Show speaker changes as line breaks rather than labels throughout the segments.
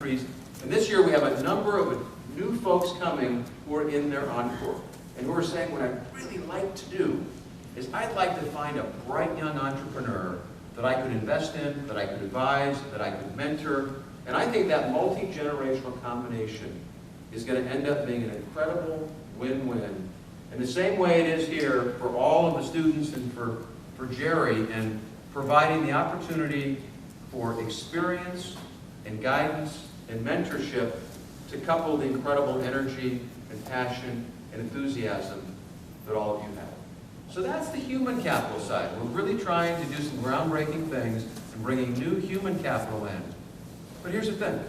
increased. And this year we have a number of new folks coming who are in their encore and who are saying, what I'd really like to do is I'd like to find a bright young entrepreneur that I could invest in, that I could advise, that I could mentor. And I think that multi-generational combination is going to end up being an incredible win-win. In the same way it is here for all of the students and for Jerry, and providing the opportunity for experience and guidance and mentorship to couple the incredible energy and passion and enthusiasm that all of you have. So that's the human capital side. We're really trying to do some groundbreaking things and bringing new human capital in. But here's the thing.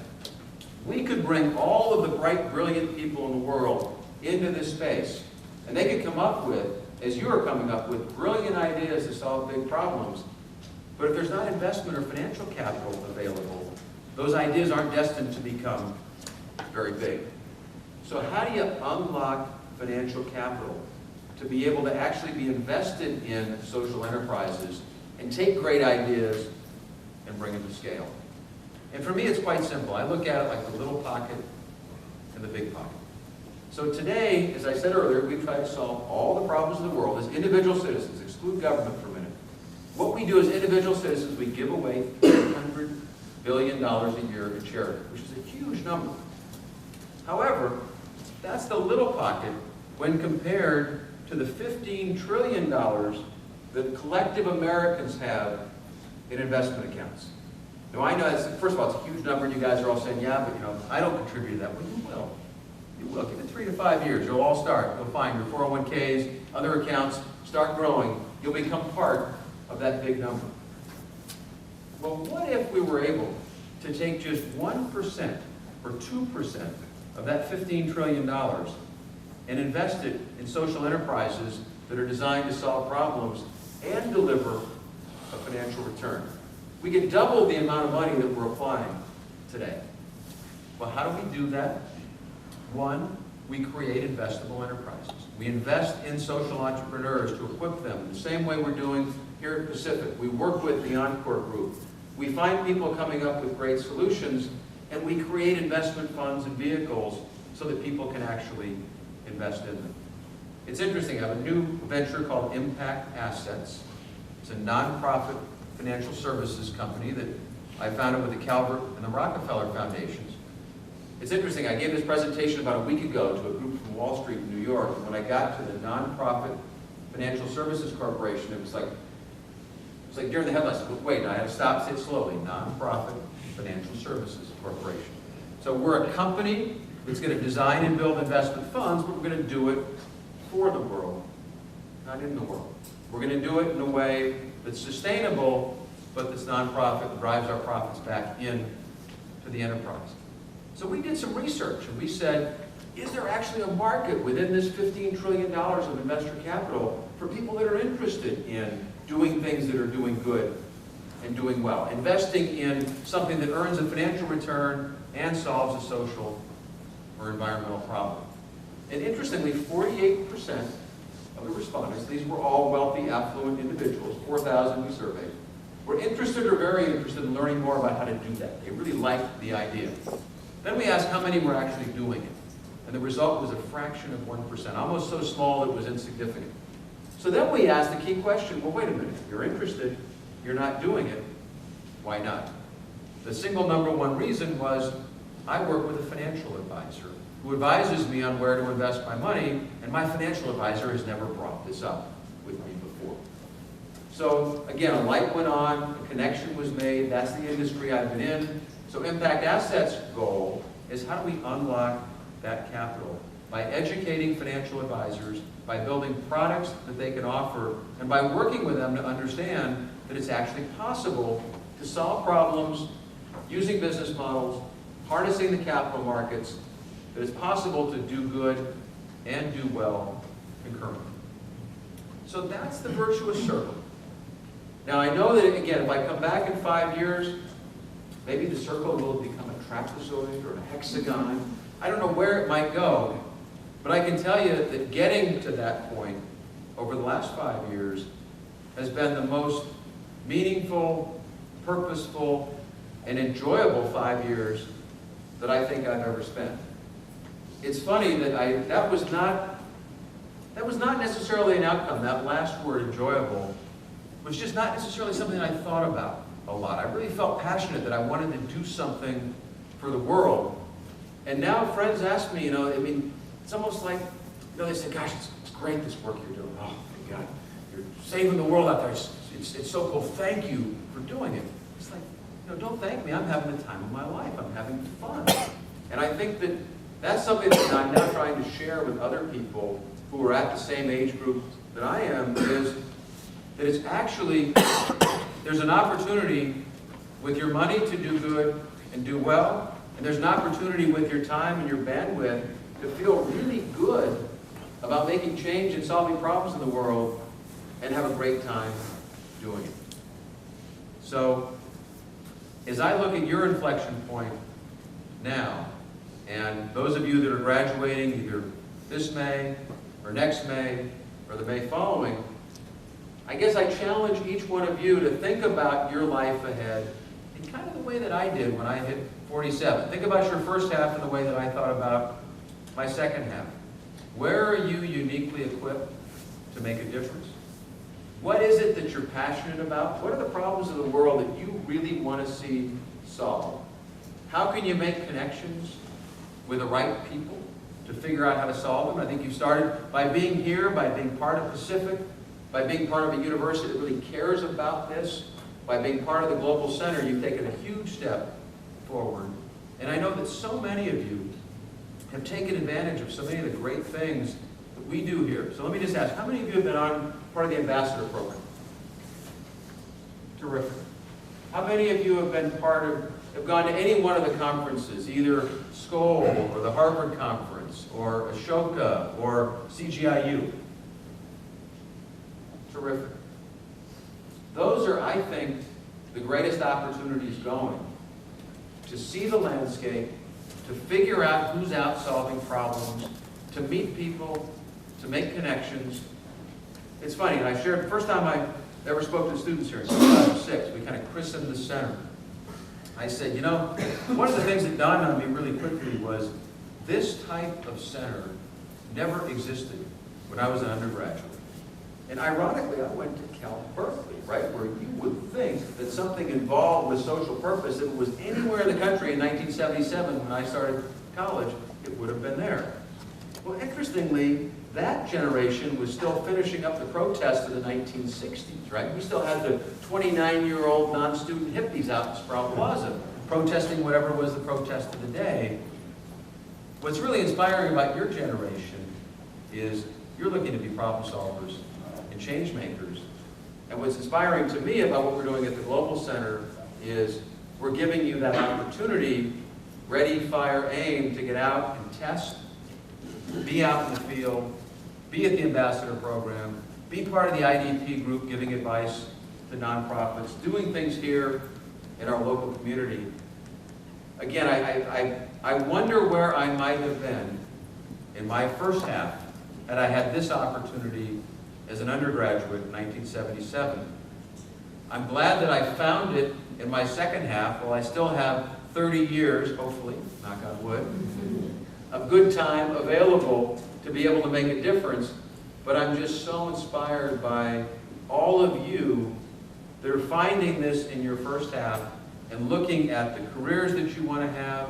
We could bring all of the bright, brilliant people in the world into this space, and they could come up with, as you are coming up with, brilliant ideas to solve big problems. But if there's not investment or financial capital available, those ideas aren't destined to become very big. So how do you unlock financial capital to be able to actually be invested in social enterprises and take great ideas and bring them to scale? And for me, it's quite simple. I look at it like the little pocket and the big pocket. So today, as I said earlier, we try to solve all the problems of the world as individual citizens. Exclude government for a minute. What we do as individual citizens, we give away $300 billion a year in charity, which is a huge number. However, that's the little pocket when compared to the $15 trillion that collective Americans have in investment accounts. Now I know, first of all, it's a huge number, and you guys are all saying, yeah, but I don't contribute to that. Well, you will. You will. Give it 3 to 5 years. You'll all start. You'll find your 401ks, other accounts start growing. You'll become part of that big number. Well, what if we were able to take just 1% or 2% of that $15 trillion and invest it in social enterprises that are designed to solve problems and deliver a financial return? We could double the amount of money that we're applying today. Well, how do we do that? One, we create investable enterprises. We invest in social entrepreneurs to equip them the same way we're doing here at Pacific. We work with the Encore Group. We find people coming up with great solutions, and we create investment funds and vehicles so that people can actually invest in them. It's interesting. I have a new venture called Impact Assets. It's a nonprofit financial services company that I founded with the Calvert and the Rockefeller Foundations. It's interesting. I gave this presentation about a week ago to a group from Wall Street in New York. And when I got to the Nonprofit Financial Services Corporation, it was like during the headlines. But wait, I had to stop, say it slowly. Nonprofit Financial Services Corporation. So we're a company that's going to design and build investment funds, but we're going to do it for the world, not in the world. We're going to do it in a way that's sustainable, but that's nonprofit and drives our profits back in to the enterprise. So we did some research, and we said, is there actually a market within this $15 trillion of investor capital for people that are interested in doing things that are doing good and doing well, investing in something that earns a financial return and solves a social or environmental problem? And interestingly, 48% of the respondents, these were all wealthy, affluent individuals, 4,000 we surveyed, were interested or very interested in learning more about how to do that. They really liked the idea. Then we asked how many were actually doing it. And the result was a fraction of 1%, almost so small that it was insignificant. So then we asked the key question, well, wait a minute, if you're interested, you're not doing it, why not? The single number one reason was, I work with a financial advisor who advises me on where to invest my money, and my financial advisor has never brought this up with me before. So again, a light went on, a connection was made, that's the industry I've been in. So Impact Assets' goal is how do we unlock that capital? By educating financial advisors, by building products that they can offer, and by working with them to understand that it's actually possible to solve problems using business models, harnessing the capital markets, that it's possible to do good and do well concurrently. So that's the virtuous circle. Now I know that, again, if I come back in 5 years, maybe the circle will become a trapezoid or a hexagon. I don't know where it might go, but I can tell you that getting to that point over the last 5 years has been the most meaningful, purposeful, and enjoyable 5 years that I think I've ever spent. It's funny that that was not necessarily an outcome. That last word, enjoyable, was just not necessarily something I thought about a lot. I really felt passionate that I wanted to do something for the world. And now friends ask me, it's almost like, they say, gosh, it's great this work you're doing. Oh, my God, you're saving the world out there. It's so cool. Thank you for doing it. It's like, don't thank me. I'm having the time of my life. I'm having fun. And I think that that's something that I'm now trying to share with other people who are at the same age group that I am, is that it's actually, there's an opportunity with your money to do good and do well, and there's an opportunity with your time and your bandwidth to feel really good about making change and solving problems in the world and have a great time doing it. So, as I look at your inflection point now, and those of you that are graduating either this May or next May or the May following, I guess I challenge each one of you to think about your life ahead in kind of the way that I did when I hit 47. Think about your first half in the way that I thought about my second half. Where are you uniquely equipped to make a difference? What is it that you're passionate about? What are the problems of the world that you really want to see solved? How can you make connections with the right people to figure out how to solve them? I think you started by being here, by being part of Pacific, by being part of a university that really cares about this, by being part of the Global Center. You've taken a huge step forward. And I know that so many of you have taken advantage of so many of the great things that we do here. So let me just ask, how many of you have been on part of the ambassador program? Terrific. How many of you have been have gone to any one of the conferences, either Skoll or the Harvard Conference or Ashoka or CGIU? Terrific. Those are, I think, the greatest opportunities going to see the landscape, to figure out who's out solving problems, to meet people, to make connections. It's funny, I shared, the first time I ever spoke to students here in 2006, we kind of christened the center. I said, one of the things that dawned on me really quickly was this type of center never existed when I was an undergraduate. And ironically, I went to Cal Berkeley, right, where you would think that something involved with social purpose, if it was anywhere in the country in 1977 when I started college, it would have been there. Well, interestingly, that generation was still finishing up the protests of the 1960s, right? We still had the 29-year-old non-student hippies out in Sproul Plaza protesting whatever was the protest of the day. What's really inspiring about your generation is you're looking to be problem solvers and change makers. And what's inspiring to me about what we're doing at the Global Center is we're giving you that opportunity, ready, fire, aim, to get out and test, be out in the field, be at the ambassador program, be part of the IDP group giving advice to nonprofits, doing things here in our local community. Again, I wonder where I might have been in my first half had I had this opportunity as an undergraduate in 1977. I'm glad that I found it in my second half, while I still have 30 years, hopefully, knock on wood, of good time available to be able to make a difference. But I'm just so inspired by all of you that are finding this in your first half and looking at the careers that you want to have,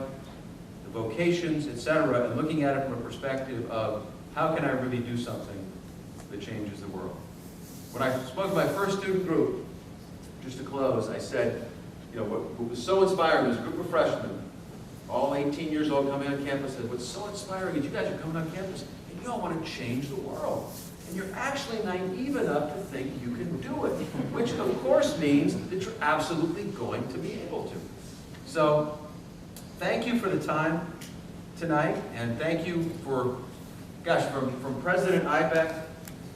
the vocations, etc., and looking at it from a perspective of how can I really do something that changes the world. When I spoke to my first student group, just to close, I said, what was so inspiring was a group of freshmen, all 18 years old, coming on campus, said, what's so inspiring is you guys are coming on campus and you all want to change the world. And you're actually naive enough to think you can do it, which of course means that you're absolutely going to be able to. So, thank you for the time tonight, and thank you for, from President Ibeck,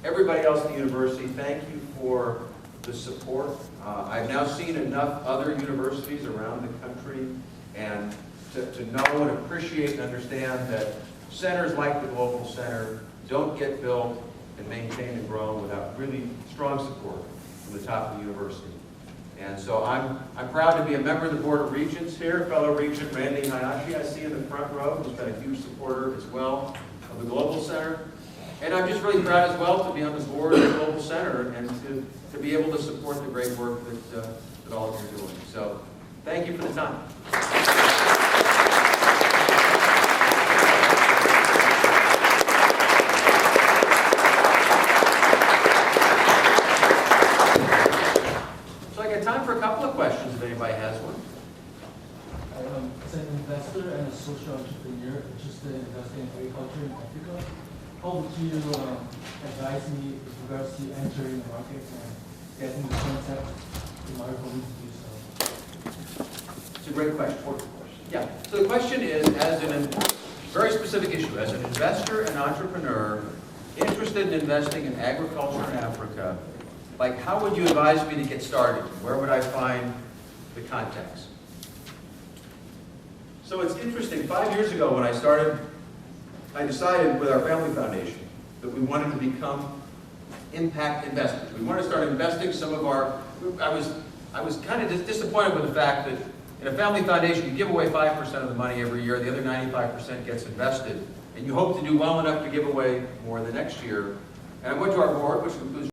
everybody else at the university, thank you for the support. I've now seen enough other universities around the country and to know and appreciate and understand that centers like the Global Center don't get built and maintained and grown without really strong support from the top of the university. And so I'm proud to be a member of the Board of Regents here, fellow Regent Randy Hayashi, I see in the front row, who's been a huge supporter as well of the Global Center. And I'm just really proud as well to be on the board of the Global Center and to be able to support the great work that all of you are doing. So thank you for the time. So I got time for a couple of questions if anybody has one.
As an investor and a social entrepreneur interested in investing in agriculture in Africa, how would you advise me with regards to entering the market and getting the concept in order for me to do so?
It's a great question. Yeah. So the question is, as a very specific issue, as an investor and entrepreneur interested in investing in agriculture in Africa, like how would you advise me to get started? Where would I find the contacts? So it's interesting. 5 years ago when I started, I decided with our family foundation that we wanted to become impact investors. We wanted to start investing some of our, I was kind of disappointed with the fact that in a family foundation you give away 5% of the money every year, the other 95% gets invested, and you hope to do well enough to give away more the next year. And I went to our board, which includes